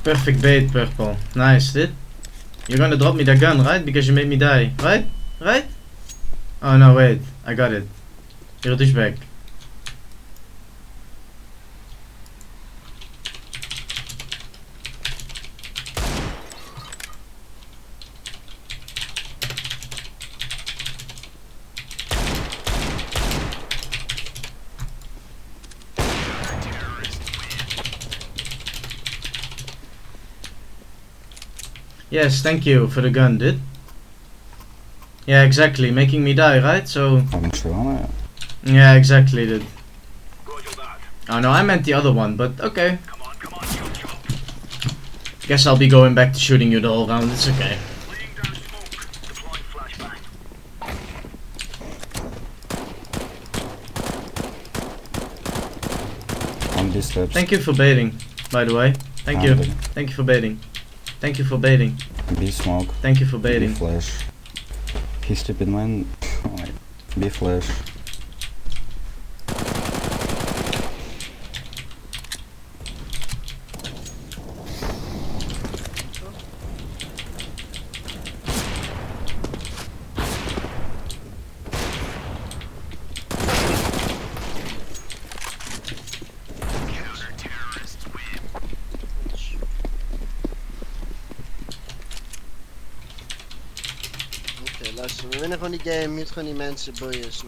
Perfect bait, purple. Nice, dude. You're gonna drop me the gun, right? Because you made me die, right? Right? Oh no, wait. I got it. You're a douchebag. Yes, thank you for the gun, dude. Yeah, exactly. Making me die, right? So... I'm sure on it. Yeah, exactly, dude. Oh no, I meant the other one, but okay. Guess I'll be going back to shooting you the whole round. It's okay. On these steps. Thank you for baiting, by the way. Thank you. Handed. Thank you for baiting. Thank you for baiting. B smoke. Thank you for B baiting. flash. He stupid man. Oh my. B flash. Oké, luister, we winnen gewoon die game, mute gewoon die mensen, boeien, snap